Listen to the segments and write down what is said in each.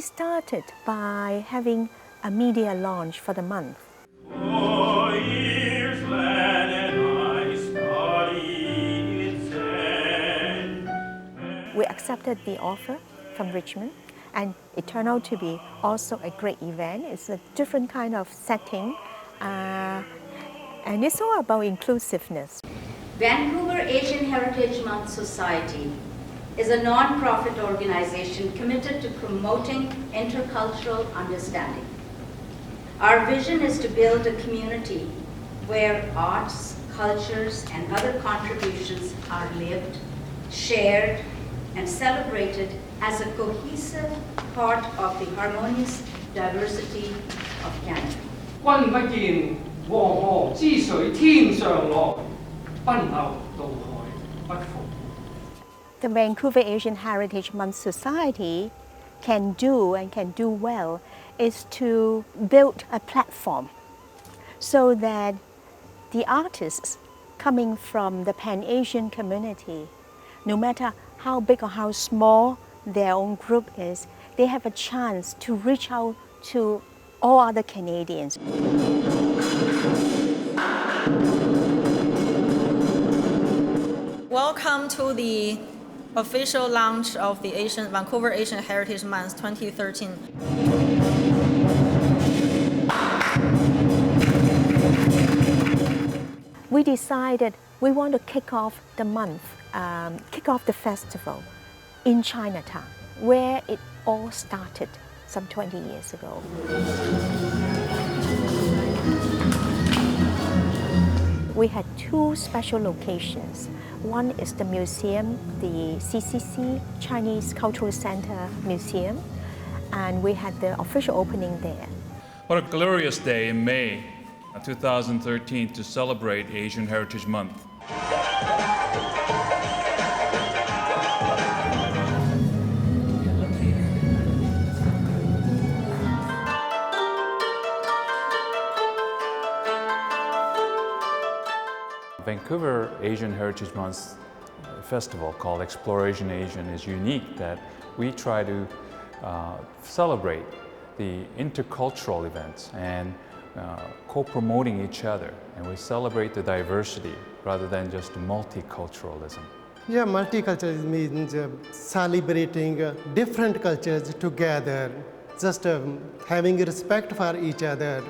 started by having a media launch for the month. We accepted the offer from Richmond, and it turned out to be also a great event. It's a different kind of setting, and it's all about inclusiveness. Vancouver Asian Heritage Month Society is a non-profit organization committed to promoting intercultural understanding. Our vision is to build a community where arts, cultures, and other contributions are lived, shared, and celebrated as a cohesive part of the harmonious diversity of Canada. 君不見，黃河之水天上來，奔流到海不復。 The Vancouver Asian Heritage Month Society can do well is to build a platform so that the artists coming from the Pan-Asian community, no matter how big or how small their own group is, they have a chance to reach out to all other Canadians. Welcome to the official launch of the Vancouver Asian Heritage Month 2013. We decided we want to kick off the month, kick off the festival in Chinatown, where it all started some 20 years ago. We had two special locations. One is the museum, the CCC, Chinese Cultural Center Museum, and we had the official opening there. What a glorious day in May 2013 to celebrate Asian Heritage Month. Vancouver Asian Heritage Month festival called Exploration Asian is unique that we try to celebrate the intercultural events and co-promoting each other, and we celebrate the diversity rather than just multiculturalism. Yeah, multiculturalism means celebrating different cultures together, just having respect for each other,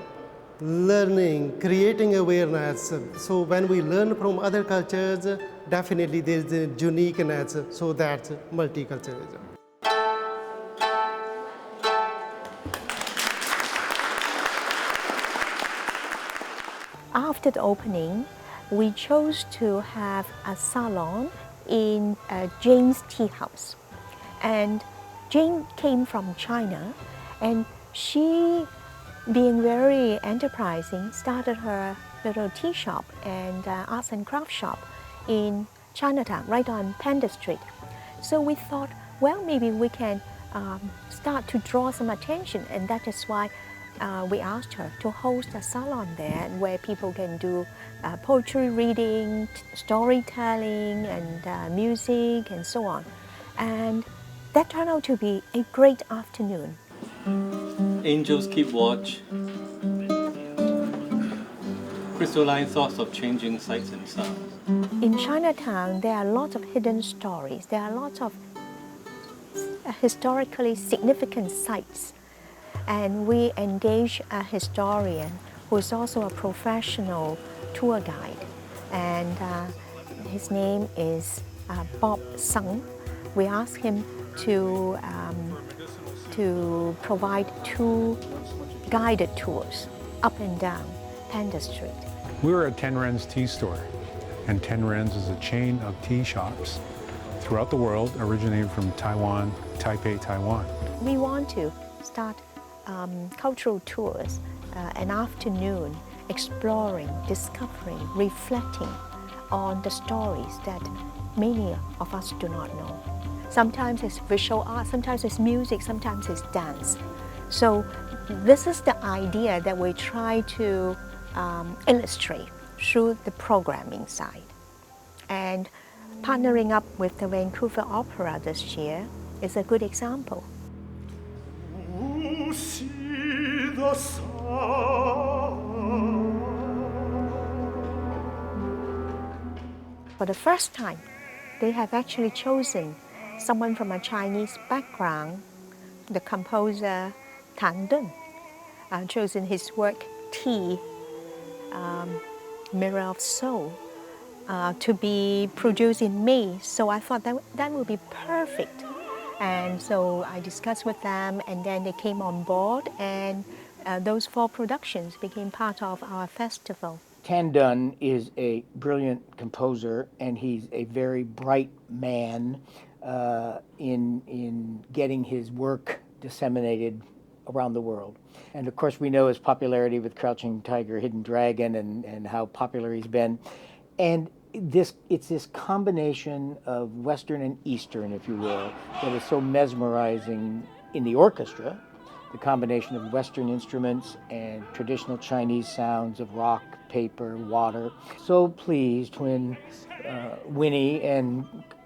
learning, creating awareness. So when we learn from other cultures, definitely there is a uniqueness, so that's multiculturalism. After the opening, we chose to have a salon in Jane's Tea House. And Jane came from China, and she, being very enterprising, started her little tea shop and arts and craft shop in Chinatown, right on Panda Street. So we thought, well, maybe we can start to draw some attention, and that is why we asked her to host a salon there where people can do poetry reading, storytelling, and music, and so on. And that turned out to be a great afternoon. Angels keep watch. Crystalline thoughts of changing sights and sounds. In Chinatown, there are lots of hidden stories. There are lots of historically significant sites. And we engage a historian who is also a professional tour guide. And his name is Bob Sung. We asked him to provide 2 guided tours up and down Panda Street. We were at Ten Ren's Tea Store, and Ten Ren's is a chain of tea shops throughout the world, originating from Taiwan, Taipei, Taiwan. We want to start cultural tours, an afternoon exploring, discovering, reflecting on the stories that many of us do not know. Sometimes it's visual art, sometimes it's music, sometimes it's dance. So this is the idea that we try to illustrate through the programming side. And partnering up with the Vancouver Opera this year is a good example. see the sun. For the first time, they have actually chosen someone from a Chinese background, the composer Tan Dun, chosen his work Tea, Mirror of Soul, to be produced in May. So I thought that would be perfect. And so I discussed with them, and then they came on board, and those 4 productions became part of our festival. Tan Dun is a brilliant composer, and he's a very bright man in getting his work disseminated around the world. And of course, we know his popularity with Crouching Tiger, Hidden Dragon, and how popular he's been. And it's this combination of Western and Eastern, if you will, that is so mesmerizing in the orchestra. The combination of Western instruments and traditional Chinese sounds of rock, paper, water. So pleased when Winnie and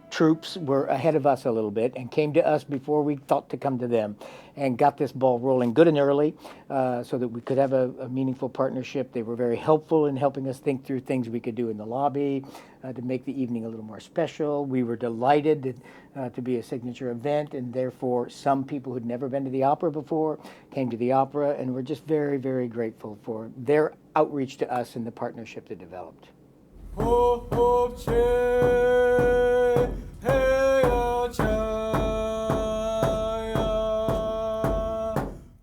troops were ahead of us a little bit and came to us before we thought to come to them, and got this ball rolling good and early so that we could have a meaningful partnership. They were very helpful in helping us think through things we could do in the lobby to make the evening a little more special. We were delighted to be a signature event, and therefore some people who'd never been to the opera before came to the opera, and we're just very, very grateful for their outreach to us and the partnership that developed.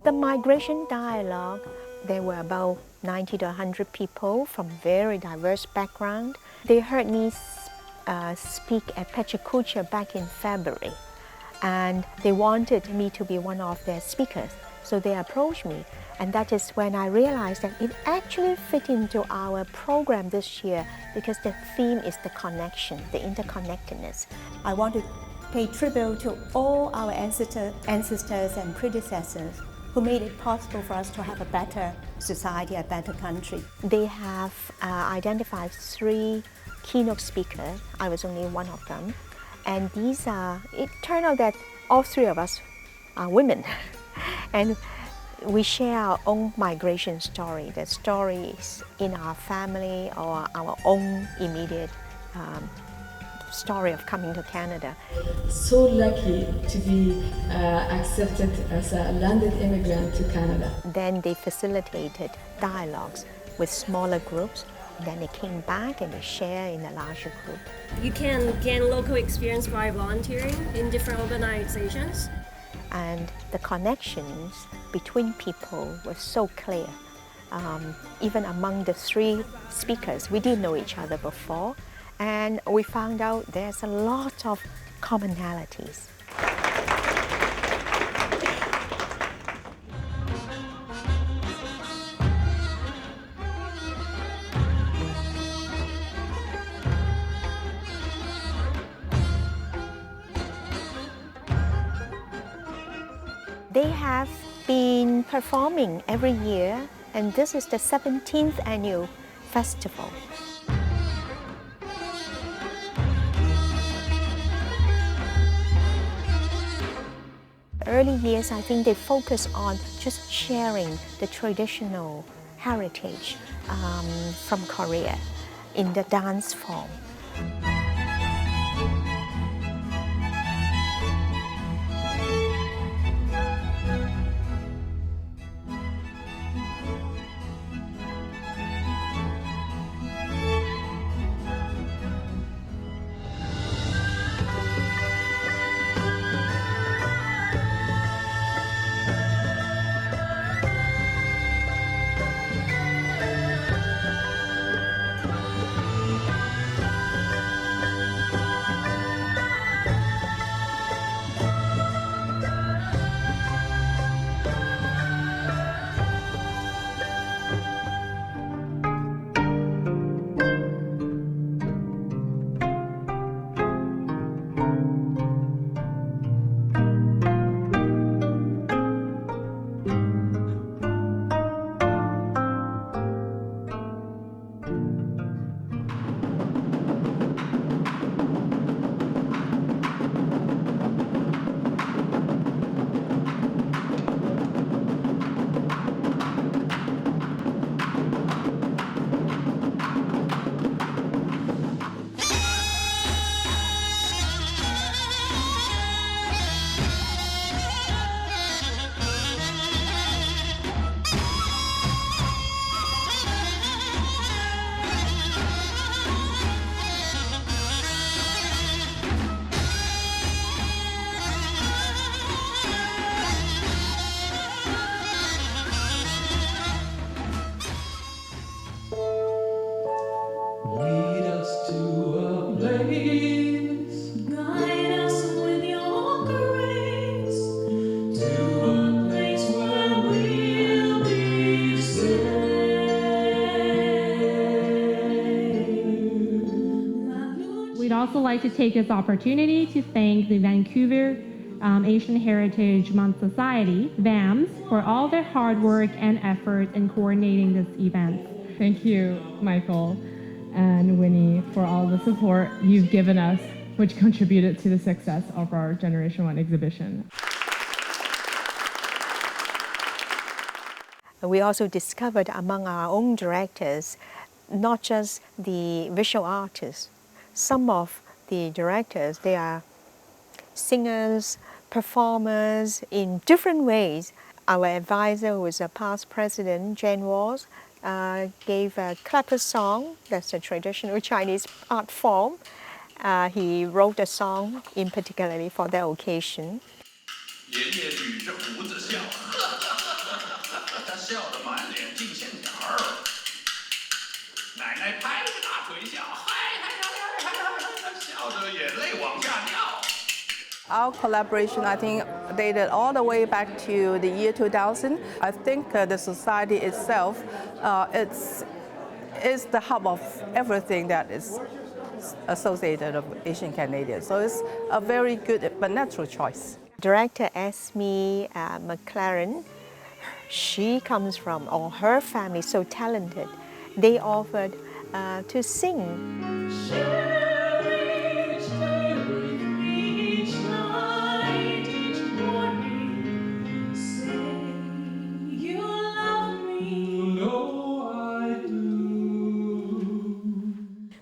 The migration dialogue, there were about 90 to 100 people from very diverse backgrounds. They heard me speak at Pechakucha back in February, and they wanted me to be one of their speakers. So they approached me, and that is when I realized that it actually fit into our program this year, because the theme is the connection, the interconnectedness. I want to pay tribute to all our ancestors and predecessors who made it possible for us to have a better society, a better country. They have identified 3 keynote speakers. I was only one of them. And these are, it turned out that all 3 of us are women. And we share our own migration story, the stories in our family or our own immediate story of coming to Canada. So lucky to be accepted as a landed immigrant to Canada. Then they facilitated dialogues with smaller groups. Then they came back and they share in a larger group. You can gain local experience by volunteering in different organizations. And the connections between people were so clear. Even among the 3 speakers, we didn't know each other before, and we found out there's a lot of commonalities. They have been performing every year, and this is the 17th annual festival. Early years, I think they focus on just sharing the traditional heritage from Korea in the dance form. also like to take this opportunity to thank the Vancouver Asian Heritage Month Society, VAMS, for all their hard work and effort in coordinating this event. Thank you, Michael and Winnie, for all the support you've given us, which contributed to the success of our Generation 1 exhibition. We also discovered among our own directors, not just the visual artists, some of the directors, they are singers, performers in different ways. Our advisor, who was a past president, Jan Walls, gave a clapper song. That's a traditional Chinese art form. He wrote a song in particularly for that occasion. 爷爷捋着胡子笑，他笑得满脸净线条儿。奶奶拍着大腿笑，笑得眼泪往下掉。 Our collaboration, I think, dated all the way back to the year 2000. I think the society itself is the hub of everything that is associated with Asian Canadians. So it's a very good but natural choice. Director Esme McLaren, she comes from, or her family is so talented, they offered to sing.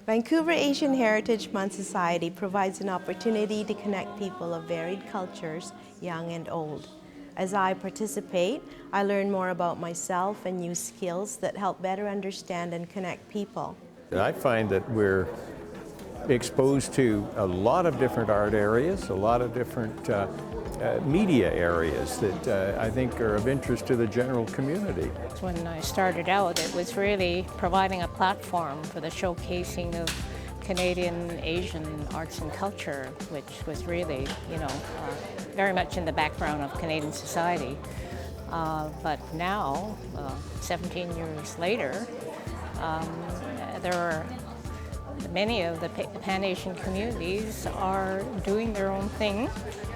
Vancouver Asian Heritage Month Society provides an opportunity to connect people of varied cultures, young and old. As I participate, I learn more about myself and new skills that help better understand and connect people. I find that we're exposed to a lot of different art areas, a lot of different media areas that I think are of interest to the general community. When I started out, it was really providing a platform for the showcasing of Canadian Asian arts and culture, which was really, very much in the background of Canadian society. But now, 17 years later, there are many of the Pan-Asian communities are doing their own thing,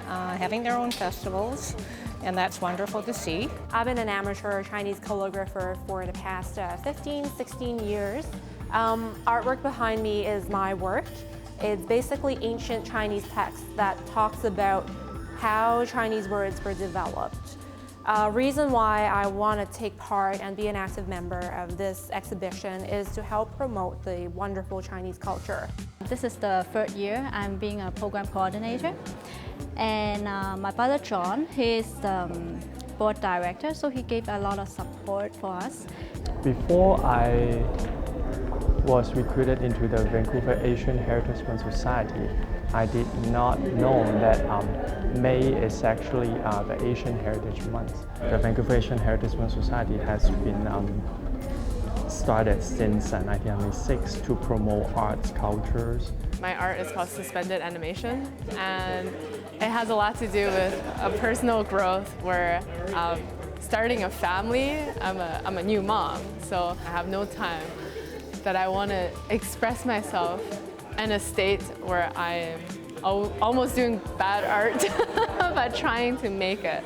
having their own festivals, and that's wonderful to see. I've been an amateur Chinese calligrapher for the past 15, 16 years. Artwork behind me is my work. It's basically ancient Chinese text that talks about how Chinese words were developed. Reason why I want to take part and be an active member of this exhibition is to help promote the wonderful Chinese culture. This is the third year I'm being a program coordinator. And my brother John, he's the board director, so he gave a lot of support for us. Before I was recruited into the Vancouver Asian Heritage Month Society, I did not know that May is actually the Asian Heritage Month. The Vancouver Asian Heritage Month Society has been started since 1996 to promote arts, cultures. My art is called suspended animation, and it has a lot to do with a personal growth where starting a family, I'm a new mom, so I have no time that I want to express myself in a state where I am almost doing bad art, but trying to make it.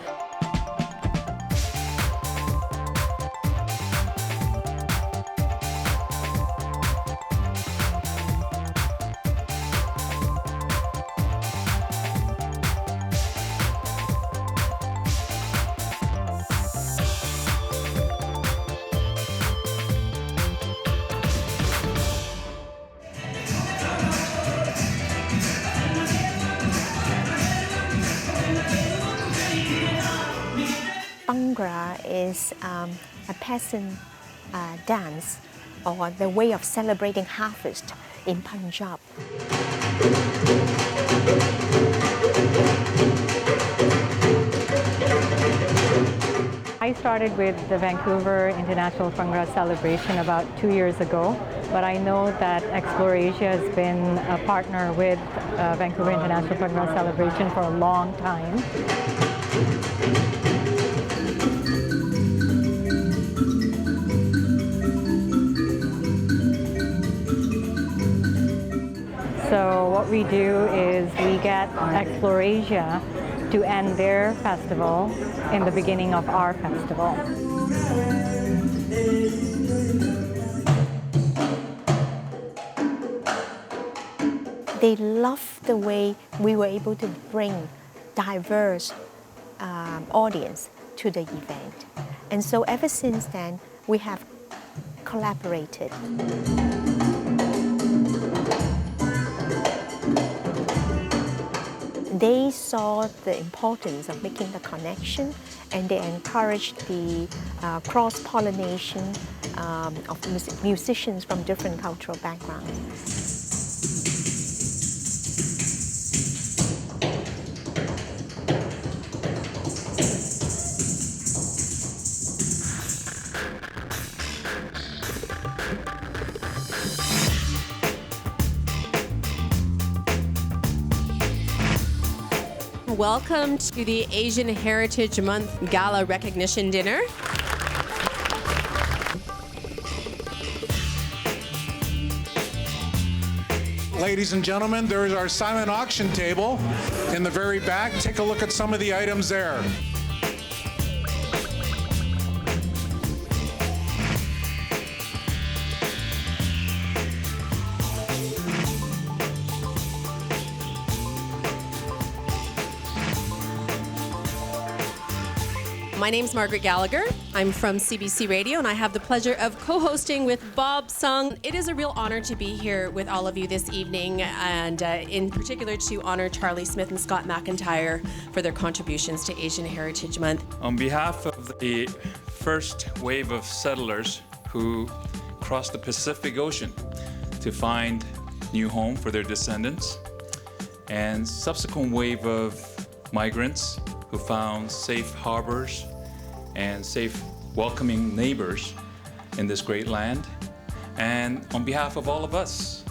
Bhangra is a peasant dance, or the way of celebrating harvest in Punjab. I started with the Vancouver International Bhangra celebration about 2 years ago, but I know that Explorasia has been a partner with Vancouver International Bhangra celebration for a long time. So what we do is we get Explorasia to end their festival in the beginning of our festival. They loved the way we were able to bring diverse audience to the event. And so ever since then, we have collaborated. They saw the importance of making the connection, and they encouraged the cross-pollination of musicians from different cultural backgrounds. Welcome to the Asian Heritage Month Gala Recognition Dinner. Ladies and gentlemen, there is our silent auction table in the very back. Take a look at some of the items there. My name's Margaret Gallagher. I'm from CBC Radio, and I have the pleasure of co-hosting with Bob Sung. It is a real honor to be here with all of you this evening, and in particular to honor Charlie Smith and Scott McIntyre for their contributions to Asian Heritage Month. On behalf of the first wave of settlers who crossed the Pacific Ocean to find new home for their descendants, and subsequent wave of migrants who found safe harbors and safe, welcoming neighbors in this great land. And on behalf of all of us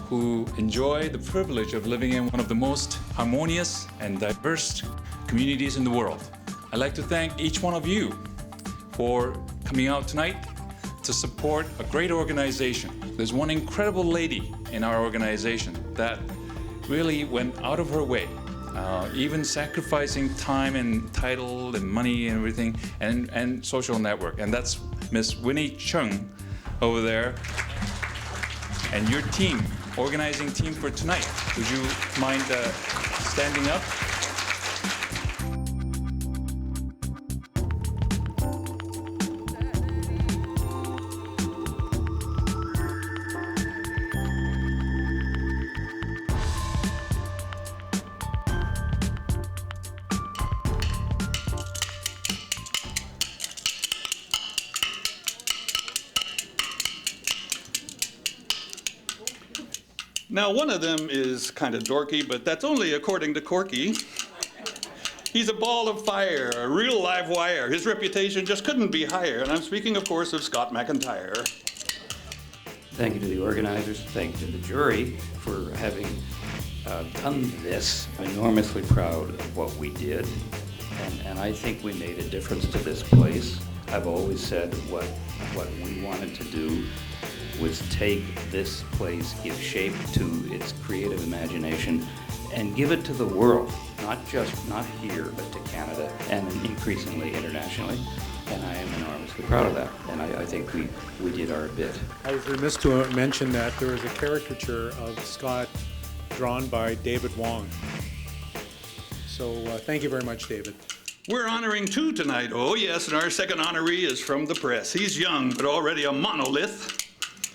who enjoy the privilege of living in one of the most harmonious and diverse communities in the world, I'd like to thank each one of you for coming out tonight to support a great organization. There's one incredible lady in our organization that really went out of her way, even sacrificing time and title and money and everything, and social network. And that's Miss Winnie Chung over there. And your team, organizing team for tonight. Would you mind standing up? Now, one of them is kind of dorky, but that's only according to Corky. He's a ball of fire, a real live wire. His reputation just couldn't be higher, and I'm speaking, of course, of Scott McIntyre. Thank you to the organizers, thank you to the jury for having done this. I'm enormously proud of what we did, and I think we made a difference to this place. I've always said what we wanted to do was take this place, give shape to its creative imagination, and give it to the world, not here, but to Canada, and increasingly internationally. And I am enormously proud of that, and I think we did our bit. I was remiss to mention that there is a caricature of Scott drawn by David Wong. So thank you very much, David. We're honoring two tonight. Oh, yes, and our second honoree is from the press. He's young, but already a monolith.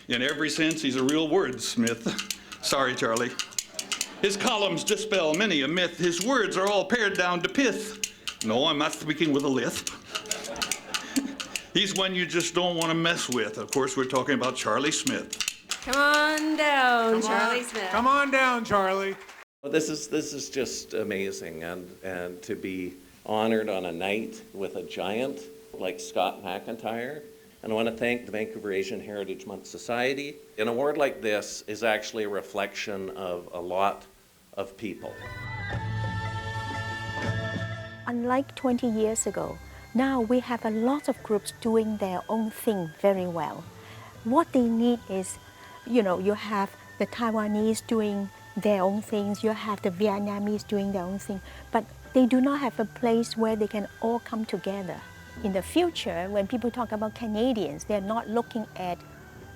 In every sense, he's a real wordsmith. Sorry, Charlie. His columns dispel many a myth. His words are all pared down to pith. No, I'm not speaking with a lisp. He's one you just don't want to mess with. Of course, we're talking about Charlie Smith. Come on down, Charlie Smith. Come on down, Charlie. Well, this is just amazing, and to be honored on a night with a giant like Scott McIntyre. And I want to thank the Vancouver Asian Heritage Month Society. An award like this is actually a reflection of a lot of people. Unlike 20 years ago, now we have a lot of groups doing their own thing very well. What they need is, you have the Taiwanese doing their own things, you have the Vietnamese doing their own thing, but they do not have a place where they can all come together. In the future, when people talk about Canadians, they're not looking at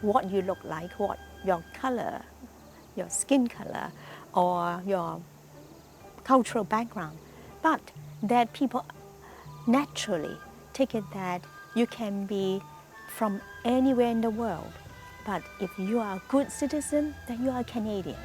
what you look like, what your color, your skin color, or your cultural background, but that people naturally take it that you can be from anywhere in the world, but if you are a good citizen, then you are Canadian.